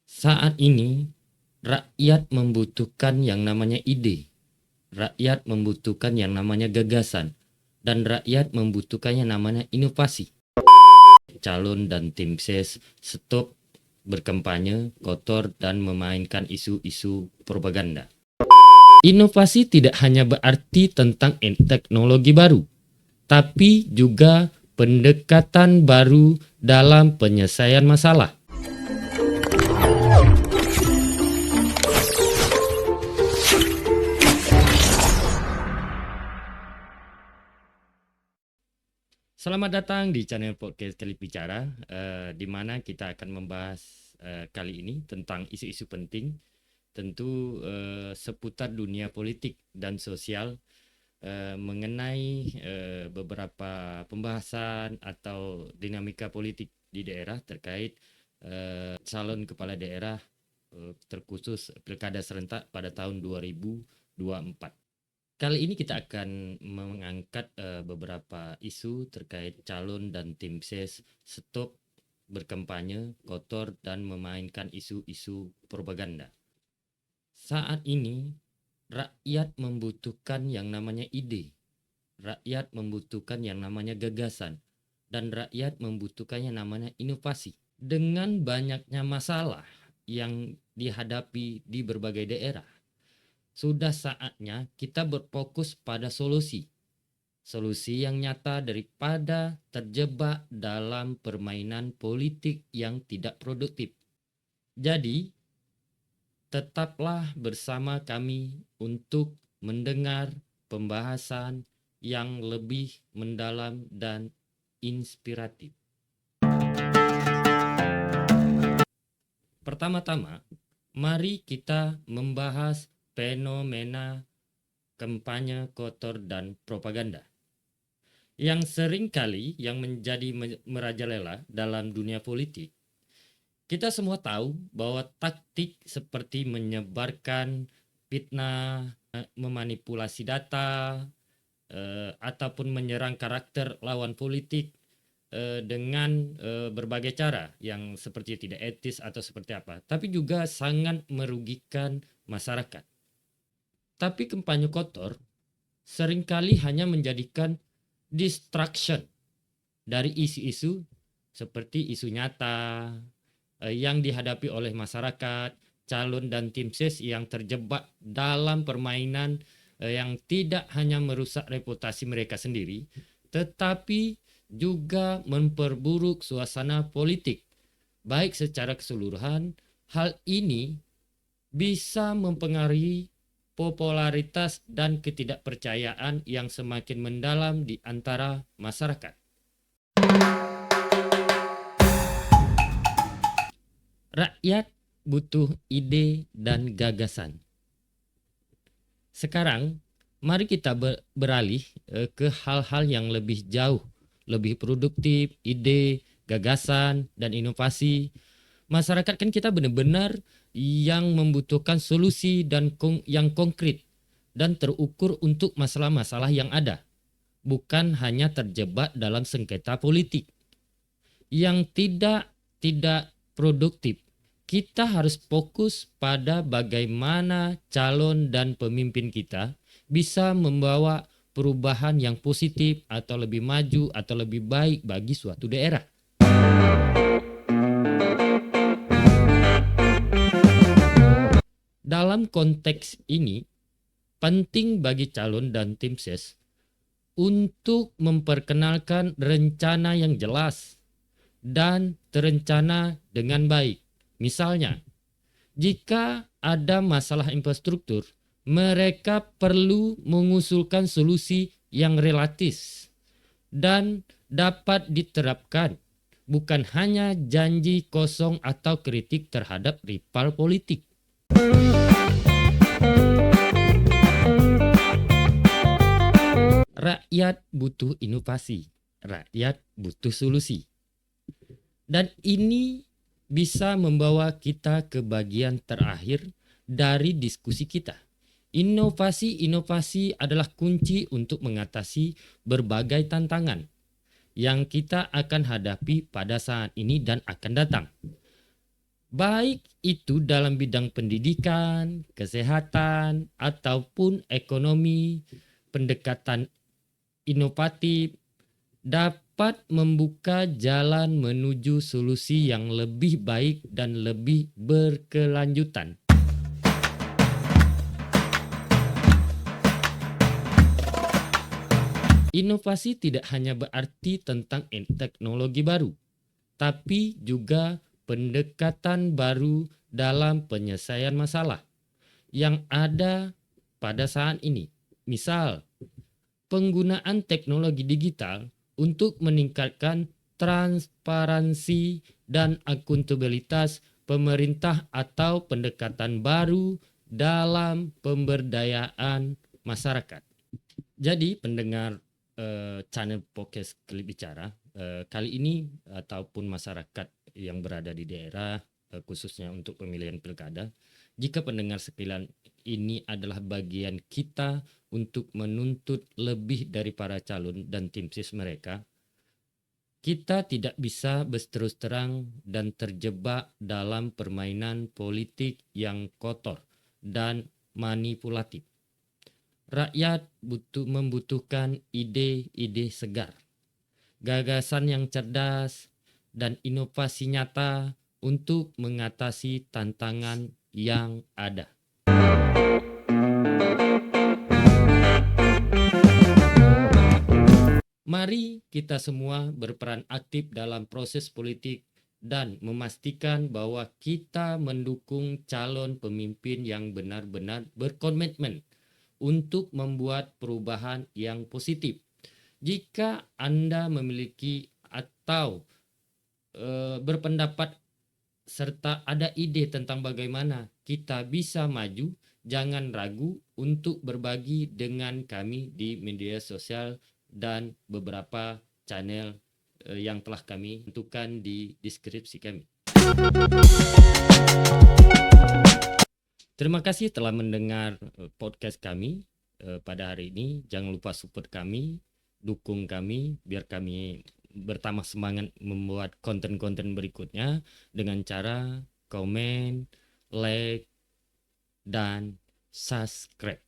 Saat ini, rakyat membutuhkan yang namanya ide, rakyat membutuhkan yang namanya gagasan, dan rakyat membutuhkan yang namanya inovasi. Calon dan tim ses stop berkampanye kotor dan memainkan isu-isu propaganda. Inovasi tidak hanya berarti tentang teknologi baru, tapi juga pendekatan baru dalam penyelesaian masalah. Selamat datang di channel podcast Kelip Bicara, di mana kita akan membahas kali ini tentang isu-isu penting, tentu seputar dunia politik dan sosial, mengenai beberapa pembahasan atau dinamika politik di daerah terkait calon kepala daerah terkhusus pilkada serentak pada tahun 2024. Kali ini kita akan mengangkat beberapa isu terkait calon dan tim ses stop berkampanye kotor dan memainkan isu-isu propaganda. Saat ini, rakyat membutuhkan yang namanya ide, rakyat membutuhkan yang namanya gagasan, dan rakyat membutuhkan yang namanya inovasi. Dengan banyaknya masalah yang dihadapi di berbagai daerah, sudah saatnya kita berfokus pada solusi. Solusi yang nyata daripada terjebak dalam permainan politik yang tidak produktif. Jadi, tetaplah bersama kami untuk mendengar pembahasan yang lebih mendalam dan inspiratif. Pertama-tama, mari kita membahas fenomena kampanye kotor dan propaganda yang sering kali yang menjadi merajalela dalam dunia politik. Kita semua tahu bahwa taktik seperti menyebarkan fitnah, memanipulasi data, ataupun menyerang karakter lawan politik dengan berbagai cara yang seperti tidak etis atau seperti apa, tapi juga sangat merugikan masyarakat. Tapi kampanye kotor seringkali hanya menjadikan distraction dari isu-isu seperti isu nyata yang dihadapi oleh masyarakat, calon dan tim ses yang terjebak dalam permainan yang tidak hanya merusak reputasi mereka sendiri, tetapi juga memperburuk suasana politik. Baik secara keseluruhan, hal ini bisa mempengaruhi popularitas dan ketidakpercayaan yang semakin mendalam di antara masyarakat. Rakyat butuh ide dan gagasan. Sekarang, mari kita beralih ke hal-hal yang lebih jauh, lebih produktif, ide, gagasan, dan inovasi. Masyarakat kan kita benar-benar yang membutuhkan solusi dan yang konkret dan terukur untuk masalah-masalah yang ada, bukan hanya terjebak dalam sengketa politik yang tidak produktif. Kita harus fokus pada bagaimana calon dan pemimpin kita bisa membawa perubahan yang positif atau lebih maju atau lebih baik bagi suatu daerah. Dalam konteks ini, penting bagi calon dan tim ses untuk memperkenalkan rencana yang jelas dan terencana dengan baik. Misalnya, jika ada masalah infrastruktur, mereka perlu mengusulkan solusi yang realistis dan dapat diterapkan, bukan hanya janji kosong atau kritik terhadap rival politik. Rakyat butuh inovasi, rakyat butuh solusi. Dan ini bisa membawa kita ke bagian terakhir dari diskusi kita. Inovasi adalah kunci untuk mengatasi berbagai tantangan yang kita akan hadapi pada saat ini dan akan datang. baik itu dalam bidang pendidikan, kesehatan, ataupun ekonomi. Pendekatan inovatif dapat membuka jalan menuju solusi yang lebih baik dan lebih berkelanjutan. Inovasi tidak hanya berarti tentang teknologi baru, tapi juga pendekatan baru dalam penyelesaian masalah yang ada pada saat ini. Misal, penggunaan teknologi digital untuk meningkatkan transparansi dan akuntabilitas pemerintah atau pendekatan baru dalam pemberdayaan masyarakat. Jadi pendengar channel podcast Klip Bicara, kali ini ataupun masyarakat yang berada di daerah, khususnya untuk pemilihan pilkada, jika pendengar sekalian ini adalah bagian kita untuk menuntut lebih dari para calon dan tim sis mereka, kita tidak bisa berterus terang dan terjebak dalam permainan politik yang kotor dan manipulatif. Rakyat membutuhkan ide-ide segar, gagasan yang cerdas, dan inovasi nyata untuk mengatasi tantangan yang ada. Mari kita semua berperan aktif dalam proses politik dan memastikan bahwa kita mendukung calon pemimpin yang benar-benar berkomitmen untuk membuat perubahan yang positif. Jika Anda memiliki atau berpendapat serta ada ide tentang bagaimana kita bisa maju, jangan ragu untuk berbagi dengan kami di media sosial dan beberapa channel yang telah kami tentukan di deskripsi kami. Terima kasih telah mendengar podcast kami pada hari ini. Jangan lupa support kami, dukung kami biar kami bertambah semangat membuat konten-konten berikutnya dengan cara komen, like, dan subscribe.